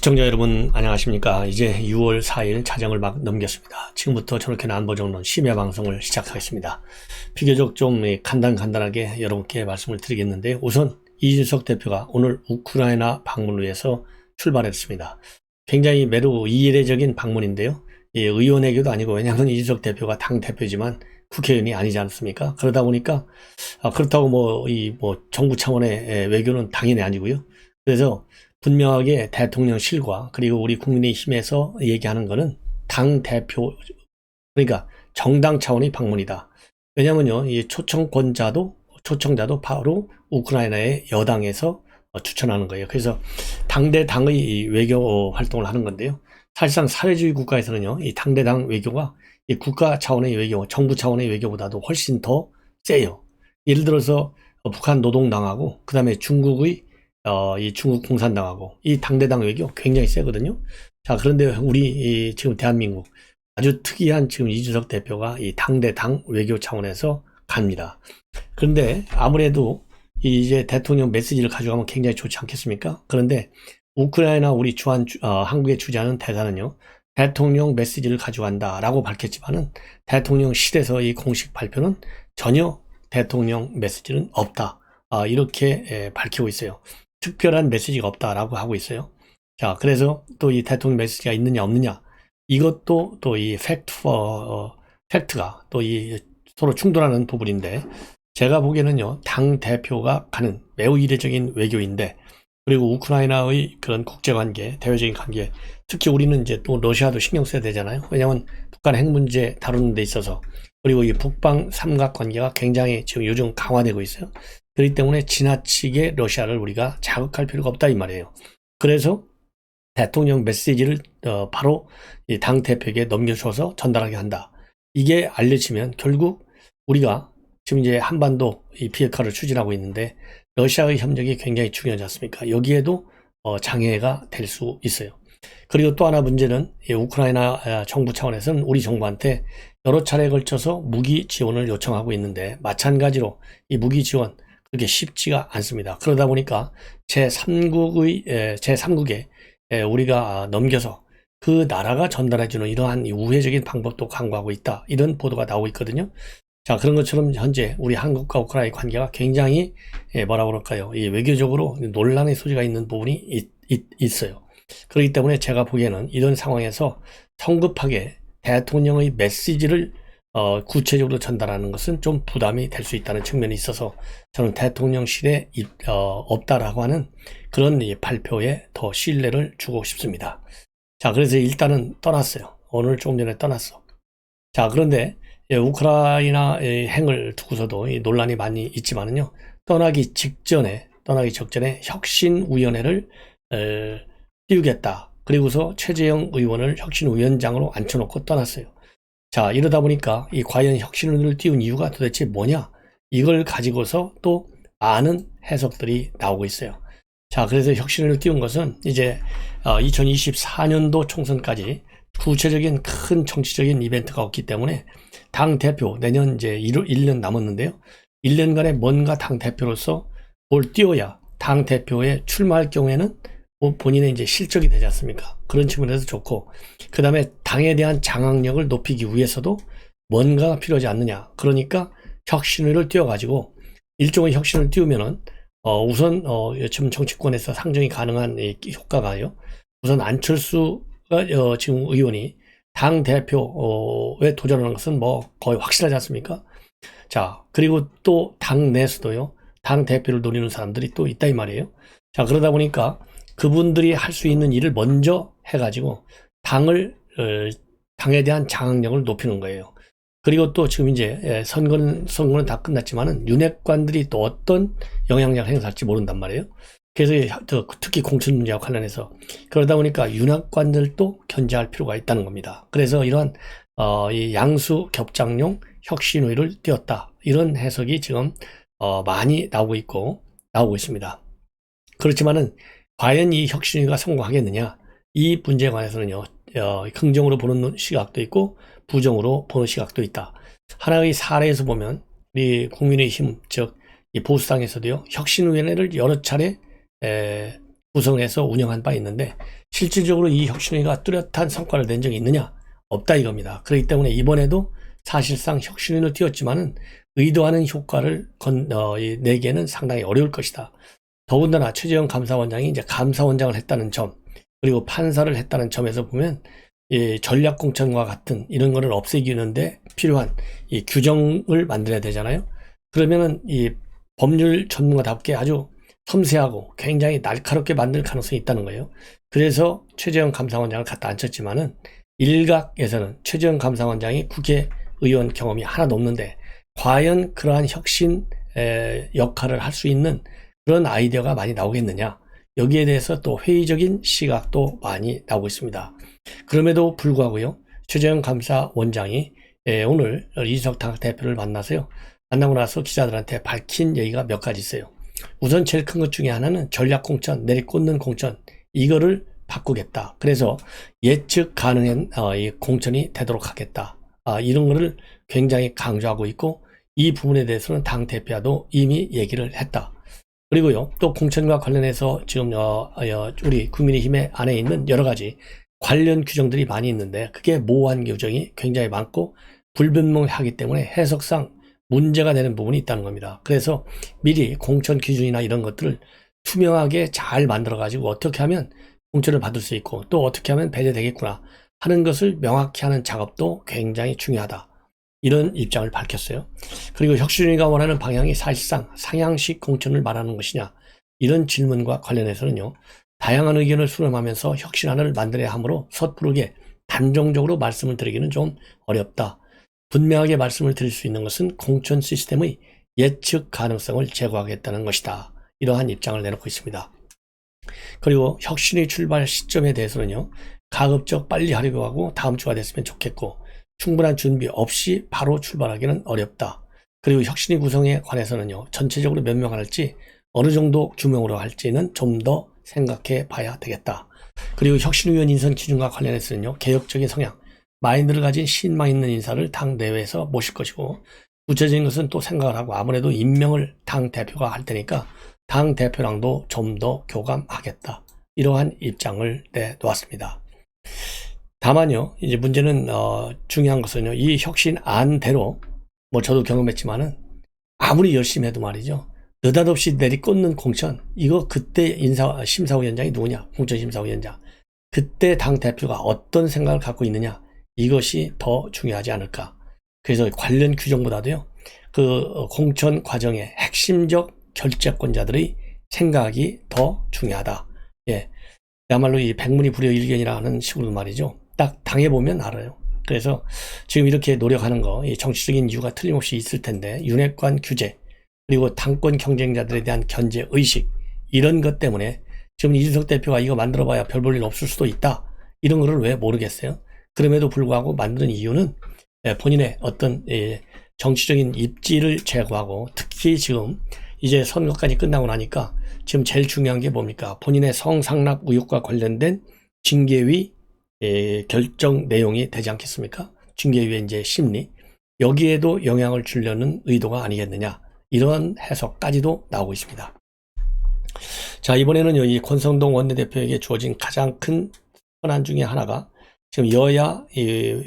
시청자 여러분 안녕하십니까. 이제 6월 4일 자정을 막 넘겼습니다. 지금부터 저렇게 안보정론 심야 방송을 시작하겠습니다. 비교적 좀 간단하게 여러분께 말씀을 드리겠는데, 우선 이준석 대표가 오늘 우크라이나 방문을 위해서 출발했습니다. 굉장히 매우 이례적인 방문인데요. 의원외교도 아니고, 왜냐하면 이준석 대표가 당 대표지만 국회의원이 아니지 않습니까? 그러다 보니까 그렇다고 정부 차원의 외교는 당연히 아니고요. 그래서 분명하게 대통령실과 그리고 우리 국민의힘에서 얘기하는 거는 당 대표, 그러니까 정당 차원의 방문이다. 왜냐면요, 이 초청자도 바로 우크라이나의 여당에서 추천하는 거예요. 그래서 당대당의 외교 활동을 하는 건데요. 사실상 사회주의 국가에서는요, 이 당대당 외교가 이 국가 차원의 외교, 정부 차원의 외교보다도 훨씬 더 세요. 예를 들어서 북한 노동당하고, 그 다음에 중국의 이 중국 공산당하고 이 당대당 외교 굉장히 세거든요. 자, 그런데 우리 지금 대한민국 아주 특이한 지금 이준석 대표가 이 당대당 외교 차원에서 갑니다. 그런데 아무래도 이제 대통령 메시지를 가져가면 굉장히 좋지 않겠습니까? 그런데 우크라이나 우리 한국의 주재하는 대사는요, 대통령 메시지를 가져간다라고 밝혔지만은 대통령실에서 이 공식 발표는 전혀 대통령 메시지는 없다. 이렇게 밝히고 있어요. 특별한 메시지가 없다라고 하고 있어요. 자, 그래서 또 이 대통령 메시지가 있느냐 없느냐, 이것도 또 이 팩트가 또 이 서로 충돌하는 부분인데, 제가 보기에는요, 당 대표가 가는 매우 이례적인 외교인데, 그리고 우크라이나의 그런 국제관계, 대외적인 관계, 특히 우리는 이제 또 러시아도 신경 써야 되잖아요. 왜냐하면 북한 핵 문제 다루는 데 있어서, 그리고 이 북방 삼각관계가 굉장히 지금 요즘 강화되고 있어요. 그렇기 때문에 지나치게 러시아를 우리가 자극할 필요가 없다 이 말이에요. 그래서 대통령 메시지를 바로 이 당 대표에게 넘겨줘서 전달하게 한다. 이게 알려지면 결국 우리가 지금 이제 한반도 이 비핵화를 추진하고 있는데, 러시아의 협력이 굉장히 중요하지 않습니까? 여기에도 장애가 될 수 있어요. 그리고 또 하나 문제는 우크라이나 정부 차원에서는 우리 정부한테 여러 차례에 걸쳐서 무기 지원을 요청하고 있는데, 마찬가지로 이 무기 지원 그렇게 쉽지가 않습니다. 그러다 보니까 제3국에 우리가 넘겨서 그 나라가 전달해주는 이러한 우회적인 방법도 강구하고 있다. 이런 보도가 나오고 있거든요. 자, 그런 것처럼 현재 우리 한국과 우크라이나의 관계가 굉장히 뭐라 그럴까요? 이 외교적으로 논란의 소지가 있는 부분이 있어요. 그렇기 때문에 제가 보기에는 이런 상황에서 성급하게 대통령의 메시지를 구체적으로 전달하는 것은 좀 부담이 될 수 있다는 측면이 있어서, 저는 대통령실에 없다라고 하는 그런 발표에 더 신뢰를 주고 싶습니다. 자, 그래서 일단은 떠났어요. 오늘 조금 전에 떠났어. 자, 그런데 우크라이나의 행을 두고서도 이 논란이 많이 있지만은요, 떠나기 직전에 혁신위원회를 띄우겠다. 그리고서 최재형 의원을 혁신위원장으로 앉혀놓고 떠났어요. 자, 이러다 보니까 이 과연 혁신을 띄운 이유가 도대체 뭐냐? 이걸 가지고서 또 많은 해석들이 나오고 있어요. 자, 그래서 혁신을 띄운 것은 이제 2024년도 총선까지 구체적인 큰 정치적인 이벤트가 없기 때문에 당 대표 내년 이제 1년 남았는데요. 1년간에 뭔가 당 대표로서 뭘 띄워야 당 대표에 출마할 경우에는 본인의 이제 실적이 되지 않습니까? 그런 측면에서 좋고, 그 다음에 당에 대한 장악력을 높이기 위해서도 뭔가가 필요하지 않느냐. 그러니까 혁신을 띄워가지고, 일종의 혁신을 띄우면은 우선 지금 정치권에서 상정이 가능한 이 효과가요, 우선 안철수가 지금 의원이 당 대표에 도전하는 것은 뭐 거의 확실하지 않습니까? 자, 그리고 또 당 내에서도요, 당 대표를 노리는 사람들이 또 있다 이 말이에요. 자, 그러다 보니까 그분들이 할 수 있는 일을 먼저 해가지고 당에 대한 장악력을 높이는 거예요. 그리고 또 지금 이제 선거는 다 끝났지만은 윤핵관들이 또 어떤 영향력을 행사할지 모른단 말이에요. 그래서 특히 공천 문제와 관련해서 그러다 보니까 윤핵관들도 견제할 필요가 있다는 겁니다. 그래서 이러한 이 양수 겹장용 혁신위를 띄웠다, 이런 해석이 지금 많이 나오고 있습니다. 그렇지만은 과연 이 혁신위가 성공하겠느냐, 이 문제에 관해서는요, 긍정으로 보는 시각도 있고 부정으로 보는 시각도 있다. 하나의 사례에서 보면 우리 국민의힘, 즉 이 보수당에서도요, 혁신위원회를 여러 차례 구성해서 운영한 바 있는데 실질적으로 이 혁신위가 뚜렷한 성과를 낸 적이 있느냐? 없다 이겁니다. 그렇기 때문에 이번에도 사실상 혁신위를 띄웠지만은 의도하는 효과를 내기에는 상당히 어려울 것이다. 더군다나 최재형 감사원장이 이제 감사원장을 했다는 점, 그리고 판사를 했다는 점에서 보면 전략공천과 같은 이런 거를 없애기는데 필요한 이 규정을 만들어야 되잖아요. 그러면은 이 법률 전문가답게 아주 섬세하고 굉장히 날카롭게 만들 가능성이 있다는 거예요. 그래서 최재형 감사원장을 갖다 앉혔지만은 일각에서는 최재형 감사원장이 국회의원 경험이 하나도 없는데 과연 그러한 혁신 역할을 할 수 있는 그런 아이디어가 많이 나오겠느냐, 여기에 대해서 또 회의적인 시각도 많이 나오고 있습니다. 그럼에도 불구하고요, 최재형 감사원장이 오늘 이준석 당대표를 만나서요, 만나고 나서 기자들한테 밝힌 얘기가 몇 가지 있어요. 우선 제일 큰 것 중에 하나는 전략공천, 내리꽂는 공천, 이거를 바꾸겠다. 그래서 예측 가능한 이 공천이 되도록 하겠다. 이런 거를 굉장히 강조하고 있고, 이 부분에 대해서는 당대표도 이미 얘기를 했다. 그리고요, 또 공천과 관련해서 지금 우리 국민의힘의 안에 있는 여러 가지 관련 규정들이 많이 있는데 그게 모호한 규정이 굉장히 많고 불분명하기 때문에 해석상 문제가 되는 부분이 있다는 겁니다. 그래서 미리 공천 기준이나 이런 것들을 투명하게 잘 만들어 가지고 어떻게 하면 공천을 받을 수 있고 또 어떻게 하면 배제되겠구나 하는 것을 명확히 하는 작업도 굉장히 중요하다. 이런 입장을 밝혔어요. 그리고 혁신위가 원하는 방향이 사실상 상향식 공천을 말하는 것이냐, 이런 질문과 관련해서는요, 다양한 의견을 수렴하면서 혁신안을 만들어야 하므로 섣부르게 단정적으로 말씀을 드리기는 좀 어렵다. 분명하게 말씀을 드릴 수 있는 것은 공천 시스템의 예측 가능성을 제고하겠다는 것이다. 이러한 입장을 내놓고 있습니다. 그리고 혁신의 출발 시점에 대해서는요, 가급적 빨리 하려고 하고 다음 주가 됐으면 좋겠고 충분한 준비 없이 바로 출발하기는 어렵다. 그리고 혁신위 구성에 관해서는요, 전체적으로 몇 명 할지 어느 정도 규모로 할지는 좀 더 생각해 봐야 되겠다. 그리고 혁신위원 인선 기준과 관련해서는요, 개혁적인 성향, 마인드를 가진 신망 있는 인사를 당 내외에서 모실 것이고 구체적인 것은 또 생각을 하고 아무래도 임명을 당 대표가 할 테니까 당 대표랑도 좀 더 교감하겠다. 이러한 입장을 내놓았습니다. 다만요, 이제 문제는 중요한 것은요, 이 혁신안대로 뭐 저도 경험했지만은 아무리 열심히 해도 말이죠, 느닷없이 내리꽂는 공천, 이거 그때 심사위원장이 누구냐, 공천심사위원장, 그때 당 대표가 어떤 생각을 갖고 있느냐, 이것이 더 중요하지 않을까. 그래서 관련 규정보다도요, 그 공천 과정의 핵심적 결재권자들의 생각이 더 중요하다. 예, 야말로 이 백문이 불여일견이라는 식으로 말이죠. 딱 당해보면 알아요. 그래서 지금 이렇게 노력하는 거, 이 정치적인 이유가 틀림없이 있을 텐데 윤핵관 규제, 그리고 당권 경쟁자들에 대한 견제 의식, 이런 것 때문에 지금 이준석 대표가 이거 만들어봐야 별 볼 일 없을 수도 있다. 이런 거를 왜 모르겠어요. 그럼에도 불구하고 만드는 이유는 본인의 어떤 정치적인 입지를 제거하고, 특히 지금 이제 선거까지 끝나고 나니까 지금 제일 중요한 게 뭡니까? 본인의 성상납 의혹과 관련된 징계위 결정 내용이 되지 않겠습니까? 징계위의 이제 심리, 여기에도 영향을 주려는 의도가 아니겠느냐, 이런 해석까지도 나오고 있습니다. 자, 이번에는 이 권성동 원내대표에게 주어진 가장 큰 현안 중에 하나가 지금 여야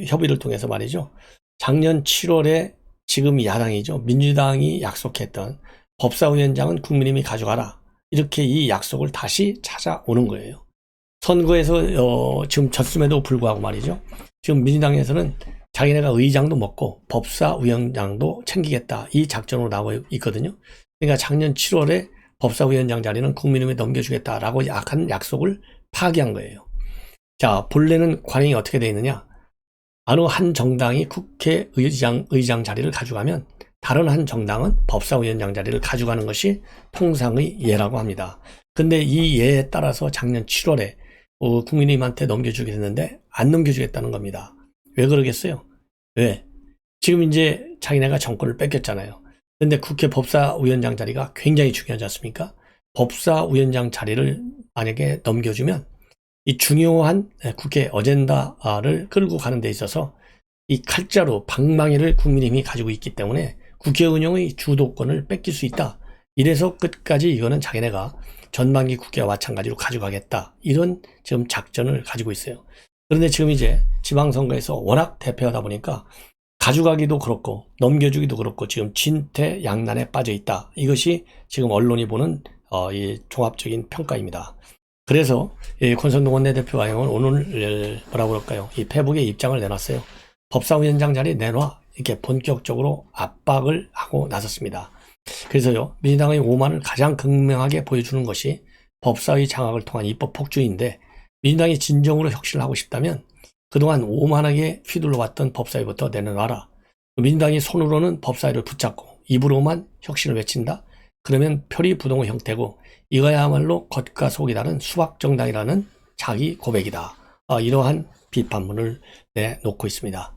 협의를 통해서 말이죠, 작년 7월에 지금 야당이죠, 민주당이 약속했던 법사위원장은 국민의힘이 가져가라, 이렇게 이 약속을 다시 찾아오는 거예요. 선거에서 지금 졌음에도 불구하고 말이죠, 지금 민주당에서는 자기네가 의장도 먹고 법사위원장도 챙기겠다, 이 작전으로 나오고 있거든요. 그러니까 작년 7월에 법사위원장 자리는 국민의힘에 넘겨주겠다라고 한 약속을 파기한 거예요. 자, 본래는 관행이 어떻게 되어 있느냐, 어느 한 정당이 국회의장 자리를 가져가면 다른 한 정당은 법사위원장 자리를 가져가는 것이 통상의 예라고 합니다. 근데 이 예에 따라서 작년 7월에 국민의힘한테 넘겨주게 됐는데 안 넘겨주겠다는 겁니다. 왜 그러겠어요? 왜? 지금 이제 자기네가 정권을 뺏겼잖아요. 근데 국회 법사위원장 자리가 굉장히 중요하지 않습니까? 법사위원장 자리를 만약에 넘겨주면 이 중요한 국회 어젠다를 끌고 가는 데 있어서 이 칼자루, 방망이를 국민의힘이 가지고 있기 때문에 국회 운영의 주도권을 뺏길 수 있다. 이래서 끝까지 이거는 자기네가 전반기 국회와 마찬가지로 가져가겠다. 이런 지금 작전을 가지고 있어요. 그런데 지금 이제 지방선거에서 워낙 대표하다 보니까 가져가기도 그렇고 넘겨주기도 그렇고 지금 진퇴양난에 빠져 있다. 이것이 지금 언론이 보는 이 종합적인 평가입니다. 그래서 이 권선동 원내대표와 형은 오늘 뭐라고 그럴까요? 이 페북에 입장을 내놨어요. 법사위원장 자리 내놔. 이렇게 본격적으로 압박을 하고 나섰습니다. 그래서요, 민주당의 오만을 가장 극명하게 보여주는 것이 법사위 장악을 통한 입법 폭주인데, 민주당이 진정으로 혁신을 하고 싶다면 그동안 오만하게 휘둘러왔던 법사위부터 내려놔라. 민주당이 손으로는 법사위를 붙잡고 입으로만 혁신을 외친다? 그러면 표리부동의 형태고 이거야말로 겉과 속이 다른 수박정당이라는 자기 고백이다. 이러한 비판문을 내놓고 있습니다.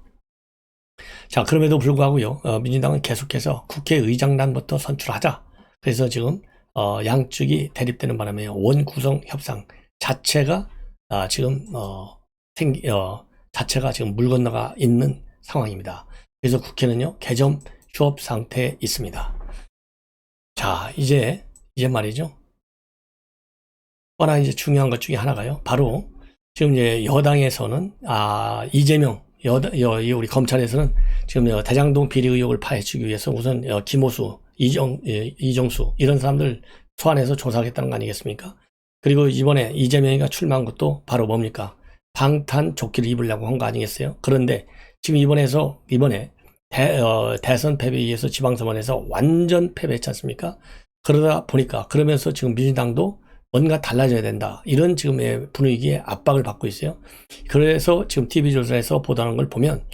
자, 그럼에도 불구하고요, 민주당은 계속해서 국회의장단부터 선출하자. 그래서 지금 양측이 대립되는 바람에 원구성 협상 자체가 지금 자체가 지금 물 건너가 있는 상황입니다. 그래서 국회는요, 개점 휴업 상태에 있습니다. 자, 이제 말이죠. 뻔한 이제 중요한 것 중에 하나가요. 바로 지금 이제 여당에서는 이재명 우리 검찰에서는 지금 대장동 비리 의혹을 파헤치기 위해서 우선 김호수, 이정수 이런 사람들 소환해서 조사하겠다는 거 아니겠습니까? 그리고 이번에 이재명이가 출마한 것도 바로 뭡니까? 방탄조끼를 입으려고 한 거 아니겠어요? 그런데 지금 이번에 대선 패배에 의해서 지방선거에서 완전 패배했지 않습니까? 그러다 보니까 그러면서 지금 민주당도 뭔가 달라져야 된다. 이런 지금의 분위기에 압박을 받고 있어요. 그래서 지금 TV조사에서 보도하는 걸 보면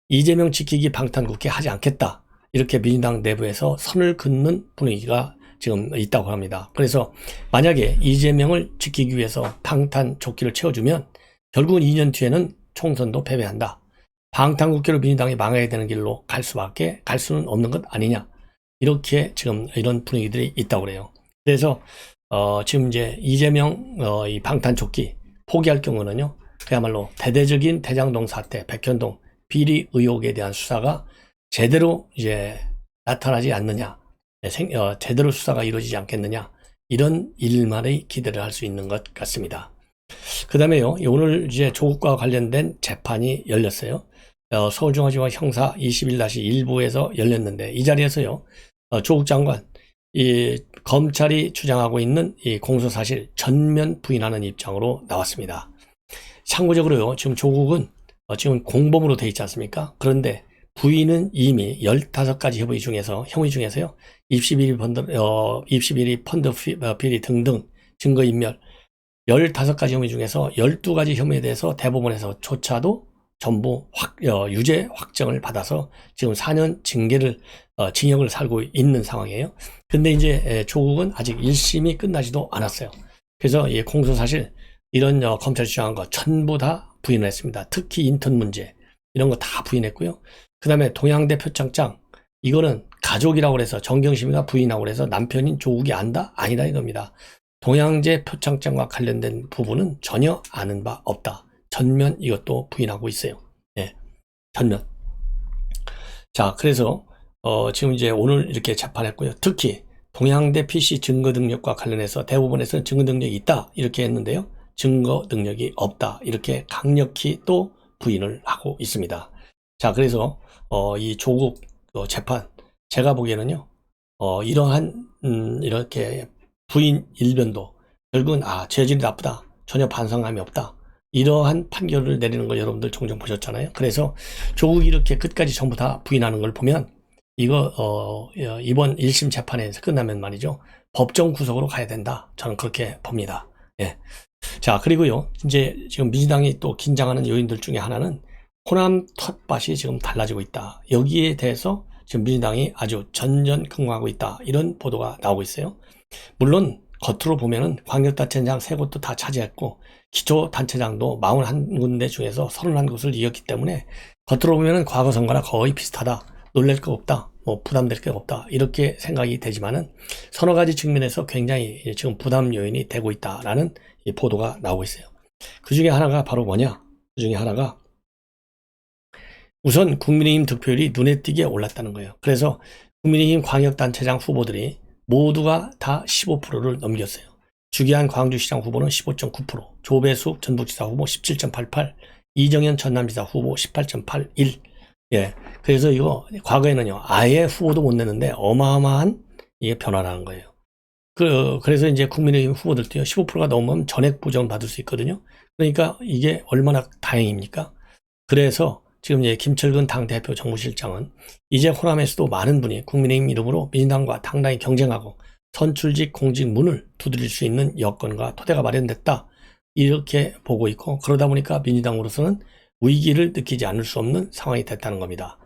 이재명 지키기 방탄국회 하지 않겠다. 이렇게 민주당 내부에서 선을 긋는 분위기가 지금 있다고 합니다. 그래서 만약에 이재명을 지키기 위해서 방탄조끼를 채워주면 결국은 2년 뒤에는 총선도 패배한다. 방탄국회로 민주당이 망해야 되는 길로 갈 수는 없는 것 아니냐. 이렇게 지금 이런 분위기들이 있다고 그래요. 그래서 지금 이제 이재명 이 방탄조끼 포기할 경우는요, 그야말로 대대적인 대장동 사태, 백현동 비리 의혹에 대한 수사가 제대로 이제 나타나지 않느냐, 제대로 수사가 이루어지지 않겠느냐, 이런 일만의 기대를 할 수 있는 것 같습니다. 그 다음에요, 오늘 이제 조국과 관련된 재판이 열렸어요. 서울중앙지법 형사 21-1부에서 열렸는데, 이 자리에서요, 조국 장관, 이 검찰이 주장하고 있는 이 공소사실 전면 부인하는 입장으로 나왔습니다. 참고적으로요, 지금 조국은 지금 공범으로 돼 있지 않습니까? 그런데 부인은 이미 15가지 형의 중에서요, 입시비리 펀드 비리 등등 증거인멸 15가지 혐의 중에서 12가지 혐의에 대해서 대법원에서조차도 전부 유죄 확정을 받아서 지금 4년 징역을 살고 있는 상황이에요. 근데 이제 조국은 아직 1심이 끝나지도 않았어요. 그래서 이 공소사실 이런 검찰 주장한 거 전부 다 부인을 했습니다. 특히 인턴 문제 이런 거 다 부인했고요. 그 다음에 동양대 표창장 이거는 가족이라고 그래서 정경심이가 부인하고 그래서 남편인 조국이 안다? 아니다 이겁니다. 동양제 표창장과 관련된 부분은 전혀 아는 바 없다. 전면 이것도 부인하고 있어요. 예, 전면. 자, 그래서 지금 이제 오늘 이렇게 재판했고요. 특히 동양대 PC 증거 능력과 관련해서 대법원에서는 증거 능력이 있다 이렇게 했는데요. 증거 능력이 없다 이렇게 강력히 또 부인을 하고 있습니다. 자, 그래서 이 조국 재판 제가 보기에는요, 이러한 이렇게 부인 일변도 결국은 죄질이 나쁘다, 전혀 반성감이 없다, 이러한 판결을 내리는 걸 여러분들 종종 보셨잖아요. 그래서 조국이 이렇게 끝까지 전부 다 부인하는 걸 보면 이거 이번 1심 재판에서 끝나면 말이죠, 법정 구속으로 가야 된다, 저는 그렇게 봅니다. 예. 자, 그리고요, 이제 지금 민주당이 또 긴장하는 요인들 중에 하나는 호남 텃밭이 지금 달라지고 있다. 여기에 대해서 지금 민주당이 아주 전전긍긍하고 있다, 이런 보도가 나오고 있어요. 물론 겉으로 보면은 광역단체장 3곳도 다 차지했고 기초단체장도 41군데 중에서 31곳을 이겼기 때문에 겉으로 보면은 과거 선거나 거의 비슷하다, 놀랄 거 없다, 뭐 부담될 게 없다, 이렇게 생각이 되지만은 서너 가지 측면에서 굉장히 지금 부담 요인이 되고 있다라는 이 보도가 나오고 있어요. 그 중에 하나가 바로 뭐냐? 그 중에 하나가 우선 국민의힘 득표율이 눈에 띄게 올랐다는 거예요. 그래서 국민의힘 광역단체장 후보들이 모두가 다 15%를 넘겼어요. 주기한 광주시장 후보는 15.9%, 조배숙 전북지사 후보 17.88%, 이정현 전남지사 후보 18.81%. 예. 그래서 이거 과거에는요, 아예 후보도 못 내는데 어마어마한 이게 변화라는 거예요. 그래서 이제 국민의힘 후보들도요, 15%가 넘으면 전액 보전 받을 수 있거든요. 그러니까 이게 얼마나 다행입니까? 그래서 지금 이제 김철근 당대표 정무실장은 이제 호남에서도 많은 분이 국민의힘 이름으로 민주당과 당당히 경쟁하고 선출직 공직 문을 두드릴 수 있는 여건과 토대가 마련됐다. 이렇게 보고 있고, 그러다 보니까 민주당으로서는 위기를 느끼지 않을 수 없는 상황이 됐다는 겁니다.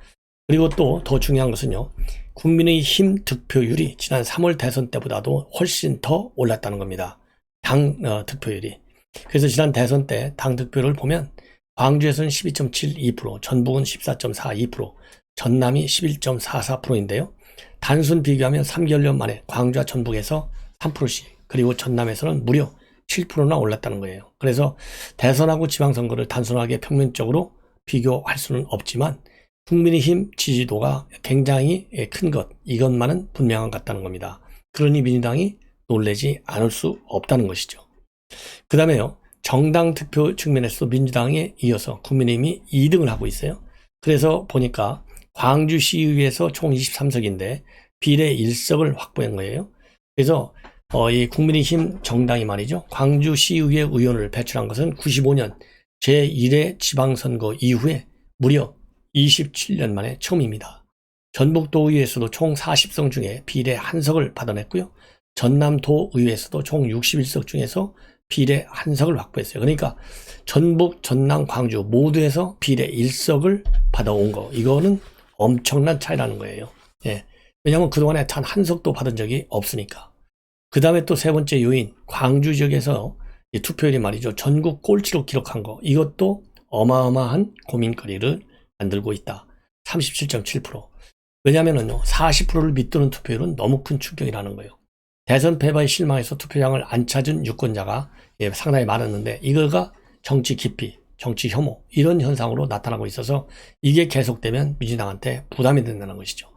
그리고 또 더 중요한 것은요, 국민의힘 득표율이 지난 3월 대선 때보다도 훨씬 더 올랐다는 겁니다. 당 득표율이. 그래서 지난 대선 때 당 득표를 보면 광주에서는 12.72%, 전북은 14.42%, 전남이 11.44%인데요. 단순 비교하면 3개월 만에 광주와 전북에서 3%씩, 그리고 전남에서는 무려 7%나 올랐다는 거예요. 그래서 대선하고 지방선거를 단순하게 평면적으로 비교할 수는 없지만 국민의힘 지지도가 굉장히 큰 것, 이것만은 분명한 것 같다는 겁니다. 그러니 민주당이 놀라지 않을 수 없다는 것이죠. 그 다음에요, 정당 득표 측면에서도 민주당에 이어서 국민의힘이 2등을 하고 있어요. 그래서 보니까 광주시의회에서 총 23석인데 비례 1석을 확보한 거예요. 그래서 이 국민의힘 정당이 말이죠, 광주시의회 의원을 배출한 것은 95년 제1회 지방선거 이후에 무려 27년 만에 처음입니다. 전북도의회에서도 총 40석 중에 비례 1석을 받아냈고요. 전남도의회에서도 총 61석 중에서 비례 1석을 확보했어요. 그러니까 전북, 전남, 광주 모두에서 비례 1석을 받아온 거, 이거는 엄청난 차이라는 거예요. 예. 왜냐하면 그동안에 단 1석도 받은 적이 없으니까. 그 다음에 또 세 번째 요인, 광주 지역에서 이 투표율이 말이죠, 전국 꼴찌로 기록한 거, 이것도 어마어마한 고민거리를 만들고 있다. 37.7%. 왜냐하면요, 40%를 밑도는 투표율은 너무 큰 충격이라는 거예요. 대선 패배에 실망해서 투표장을 안 찾은 유권자가 상당히 많았는데, 이거가 정치 기피, 정치 혐오, 이런 현상으로 나타나고 있어서 이게 계속되면 민주당한테 부담이 된다는 것이죠.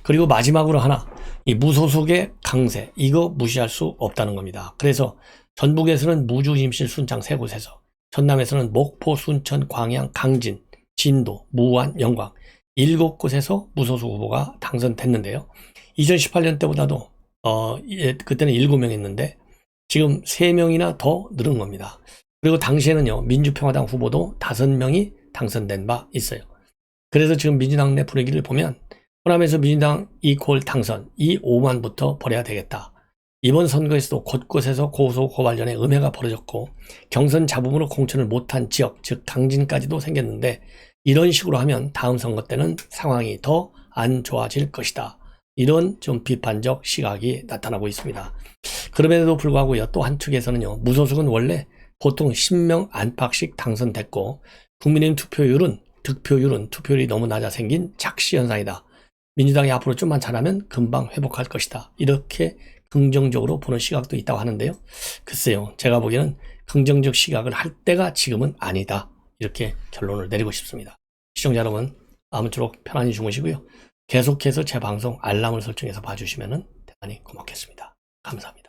그리고 마지막으로 하나, 이 무소속의 강세, 이거 무시할 수 없다는 겁니다. 그래서 전북에서는 무주, 임실, 순창 세 곳에서, 전남에서는 목포, 순천, 광양, 강진, 진도, 무안, 영광 7곳에서 무소속 후보가 당선됐는데요. 2018년 때보다도 그때는 7명이었는데 지금 3명이나 더 늘은 겁니다. 그리고 당시에는요, 민주평화당 후보도 5명이 당선된 바 있어요. 그래서 지금 민주당 내 분위기를 보면 호남에서 민주당 이퀄 당선, 이 오만부터 버려야 되겠다. 이번 선거에서도 곳곳에서 고소 고발전에 음해가 벌어졌고 경선 잡음으로 공천을 못한 지역, 즉 강진까지도 생겼는데, 이런 식으로 하면 다음 선거 때는 상황이 더 안 좋아질 것이다. 이런 좀 비판적 시각이 나타나고 있습니다. 그럼에도 불구하고요, 또 한 축에서는요, 무소속은 원래 보통 10명 안팎씩 당선됐고 국민의힘 득표율은 투표율이 너무 낮아 생긴 착시 현상이다. 민주당이 앞으로 좀만 잘하면 금방 회복할 것이다. 이렇게 긍정적으로 보는 시각도 있다고 하는데요. 글쎄요, 제가 보기에는 긍정적 시각을 할 때가 지금은 아니다. 이렇게 결론을 내리고 싶습니다. 시청자 여러분, 아무쪼록 편안히 주무시고요. 계속해서 제 방송 알람을 설정해서 봐주시면 대단히 고맙겠습니다. 감사합니다.